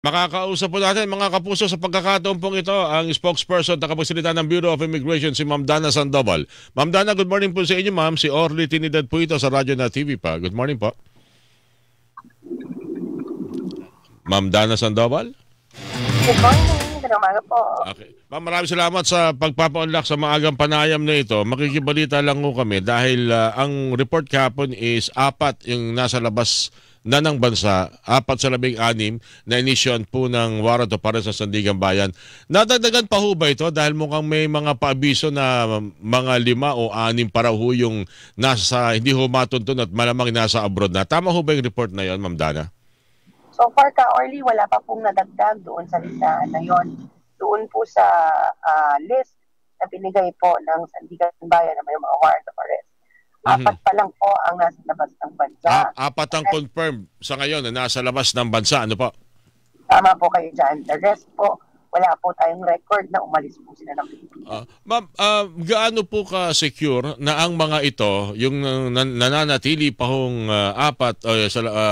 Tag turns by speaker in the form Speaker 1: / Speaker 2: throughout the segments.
Speaker 1: Makakausap po natin mga kapuso sa pagkakataon pong ito ang spokesperson at kapagsalita ng Bureau of Immigration si Ma'am Dana Sandoval. Ma'am Dana, good morning po sa inyo ma'am. Si Orly Trinidad po ito sa Radyo na TV pa. Good morning po. Ma'am Dana Sandoval?
Speaker 2: Good morning, magandang umaga po.
Speaker 1: Okay. Ma'am, maraming salamat sa pagpapa-unlock sa maagang panayam na ito. Makikibalita lang po kami dahil ang report kahapon is 4 yung nasa labas na ng bansa, 4 sa 16 na inisyon po ng warrant of arrest sa Sandigan Bayan. Nadagdagan pa ho ba ito dahil mukhang may mga paabiso na mga 5 o 6 para ho yung nasa, hindi ho matuntun at malamang nasa abroad na. Tama ho ba yung report na yon, Ma'am Dana?
Speaker 2: So far ka-early, wala pa pong nadagdag doon sa listahan na yon. Doon po sa list na binigay po ng Sandigan Bayan na may mga warrant of arrest. Apat pa lang po ang nasa labas ng bansa.
Speaker 1: 4 ang confirmed sa ngayon na nasa labas ng bansa. Ano po?
Speaker 2: Tama po kayo dyan. The rest po, wala po tayong record na umalis po sila ng Pilipinas.
Speaker 1: Ma'am, gaano po ka-secure na ang mga ito, yung nananatili pa hong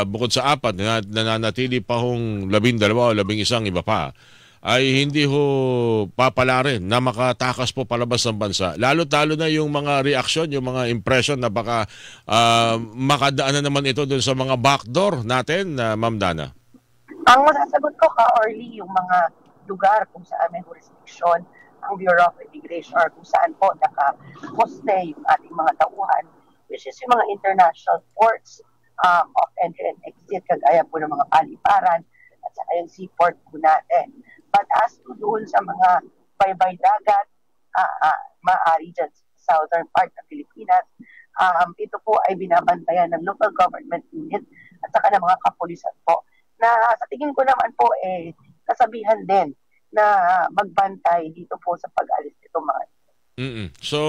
Speaker 1: bukod sa 4, nananatili pa hong 12 o 11 iba pa, ay hindi ho papala rin na makatakas po palabas ng bansa. Lalo-talo na yung mga reaksyon, yung mga impression na baka makadaan na naman ito dun sa mga backdoor natin, Ma'am Dana.
Speaker 2: Ang masasagot ko ka-early yung mga lugar kung saan may jurisdiction ang Bureau of Immigration or kung saan po nakaposte yung ating mga tauhan, which is yung mga international ports of entry and exit, kagaya po ng mga paliparan at saka yung seaport po natin. But as to doon sa mga baybay dagat, maaari dyan sa southern part ng Pilipinas, ito po ay binabantayan ng local government unit at saka ng mga kapulisan po na sa tingin ko naman po kasabihan din na magbantay dito po sa pag-alis nito mga.
Speaker 1: So,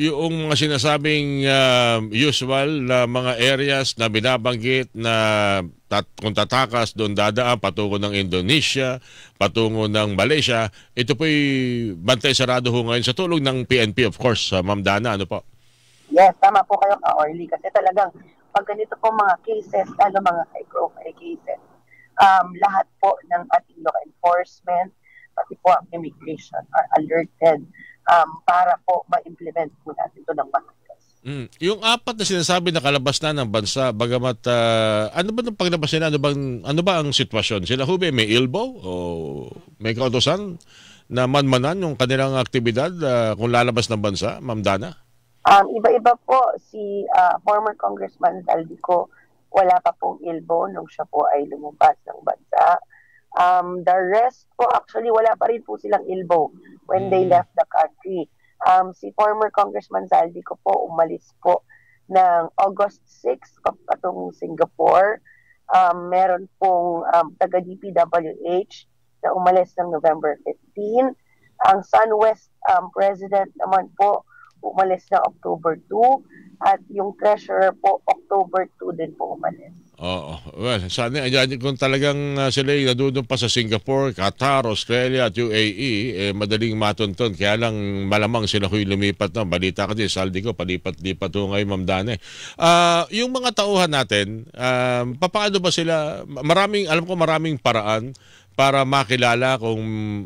Speaker 1: yung mga sinasabing usual na mga areas na binabanggit na kung tatakas, doon dadaan patungo ng Indonesia, patungo ng Malaysia, ito po'y bantay sarado ho ngayon sa tulong ng PNP, of course, Ma'am Dana, ano po?
Speaker 2: Yes, tama po kayo ka-Orly kasi talagang pag ganito po mga cases, lalo mga high-profile cases, lahat po ng ating law enforcement, pati po ang immigration are alerted para po ma-implement po natin ito ng maayos.
Speaker 1: Yung 4 na sinasabi na kalabas na ng bansa, bagamat ano ba ng paglabas nila? Ano ba ang sitwasyon? Sila hube may ilbo o may kautosan na manmanan yung kanilang aktibidad kung lalabas ng bansa, Ma'am Dana?
Speaker 2: Iba-iba po si former Congressman Zaldico, wala pa pong ilbo nung siya po ay lumabas ng bansa. The rest po, actually, wala pa rin po silang ilbo when they left the country. Si former Congressman Zaldico po, umalis po ng August 6 patungong Singapore. Meron pong taga-DPWH na umalis ng November 15. Ang SunWest president naman po, umalis na October 2 at yung treasurer po October 2 din po umalis.
Speaker 1: Oo. Well, sana kung talagang sila ay nadudun pa sa Singapore, Qatar, Australia at UAE, madaling matuntun. Kaya lang malamang sila huy lumipat na. Balita kasi, saldi ko, palipat-lipat ho ngayon, Ma'am Dane. Yung mga tauhan natin, papaano ba sila? Alam ko maraming paraan para makilala kung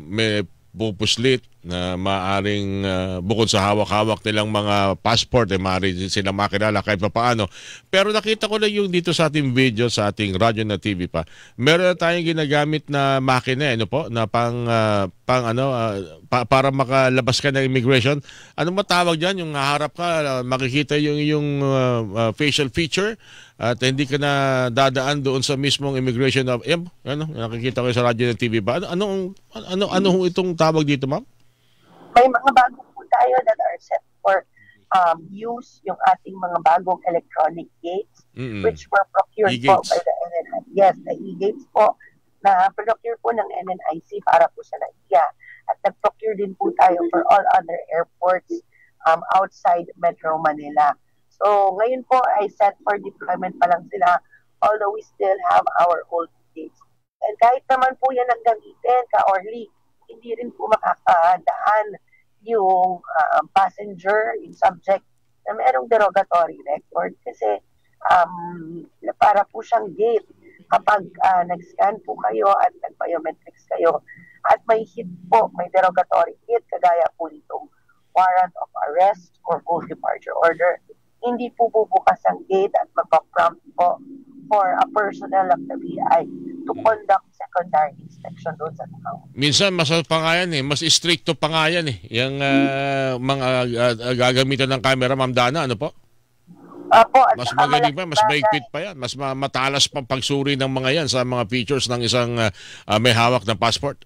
Speaker 1: may pupuslit na maaring bukod sa hawak-hawak nilang mga passport, maaari silang makilala kahit pa paano. Pero nakita ko lang yung dito sa ating video, sa ating radyo na TV pa, meron na tayong ginagamit na makina, ano po, na para makalabas ka ng immigration. Ano matawag dyan? Yung haharap ka, makikita yung facial feature at hindi ka na dadaan doon sa mismong immigration of nakikita ko sa radyo ng TV ba? Ano itong tawag dito, ma'am?
Speaker 2: May mga bago po tayo that are set for use, yung ating mga bagong electronic gates, which were procured po by the NNIC. Yes, the e-gates po na procure po ng NNIC para po sa NAIA. At nag-procure din po tayo for all other airports outside Metro Manila. So, ngayon po ay set for deployment pa lang sila, although we still have our old gates. And kahit naman po yan ang gamitin, ka-Orly, hindi rin po makakadaan yung passenger, yung subject na merong derogatory record kasi para po siyang gate kapag nag-scan po kayo at nag-biometrics kayo at may hit po, may derogatory hit, kagaya po nitong warrant of arrest or post departure order, hindi po bubukas ang gate at magpa-prompt po for a personnel of the BI to conduct secondary inspection doon sa tao.
Speaker 1: Minsan mas pa nga yan mas stricto pa nga yan yung mga gagamitan ng camera, Ma'am Dana, ano po?
Speaker 2: At
Speaker 1: Mas magaling pa, mas mahigpit pa yan, mas matalas pang pagsuri ng mga yan sa mga features ng isang may hawak ng passport.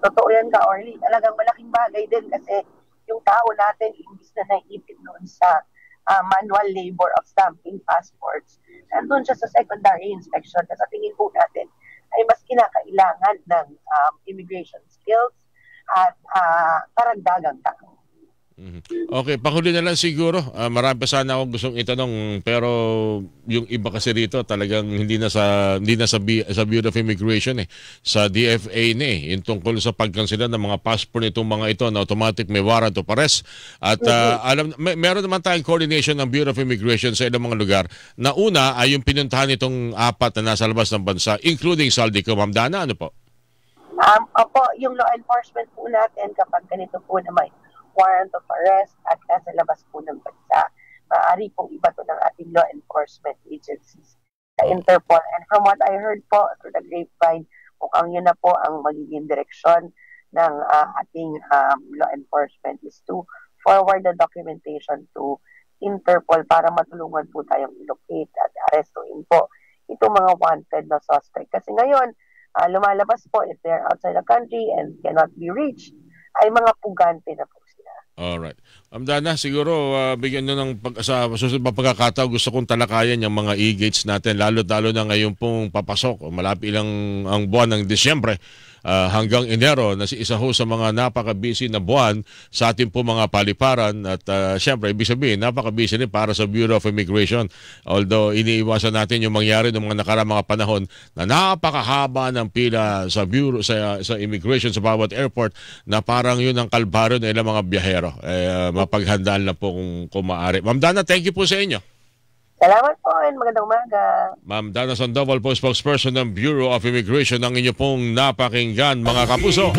Speaker 2: Totoo yan ka, Orly. Talagang malaking bagay din kasi yung tao natin, imbis na naiipit noon sa manual labor of stamping passports, nandun siya sa secondary inspection na sa tingin po natin ay mas kinakailangan ng immigration skills at karagdagang tao.
Speaker 1: Okay, panghuli na lang siguro. Marami pa sana akong gustong itanong, pero yung iba kasi rito talagang hindi na sa Bureau of Immigration sa DFA yung tungkol sa pagkansela ng mga passport nitong mga ito na automatic may warrant of arrest. At meron naman tayong coordination ng Bureau of Immigration sa ilang mga lugar. Na una ay yung pinuntahan nitong apat na nasa labas ng bansa, including Saldico. Ma'am Dana, ano po?
Speaker 2: Opo, yung law enforcement po natin kapag ganito po na may warrant of arrest at nasa labas po ng bansa, maaari pong iba to ng ating law enforcement agencies sa Interpol. And from what I heard po through the grapevine, mukhang yun na po ang magiging direksyon ng ating law enforcement is to forward the documentation to Interpol para matulungan po tayong i-locate at arrestuin po itong mga wanted na suspect. Kasi ngayon, lumalabas po if they're outside the country and cannot be reached, ay mga pugante na po sila.
Speaker 1: Alright. Ma'am Dana, siguro bigyan nyo ng sa susunod pa pagkakataon, gusto kong talakayan yung mga e-gates natin, lalo-lalo na ngayon pong papasok. Malapit lang ang buwan ng Disyembre hanggang Enero na isa ho sa mga napaka-busy na buwan sa ating po mga paliparan. At syempre, ibig sabihin, napaka-busy rin para sa Bureau of Immigration. Although, iniiwasan natin yung mangyari ng mga nakarang mga panahon na napakahaba ng pila sa Bureau, sa Immigration sa bawat airport na parang yun ang kalbaryo ng ilang mga biyahero. Mapaghandaan lang po kung maaari. Ma'am Dana, thank you po sa inyo.
Speaker 2: Salamat po and magandang umaga.
Speaker 1: Ma'am Dana Sandoval po, spokesperson ng Bureau of Immigration, ng inyo pong napakinggan, mga kapuso.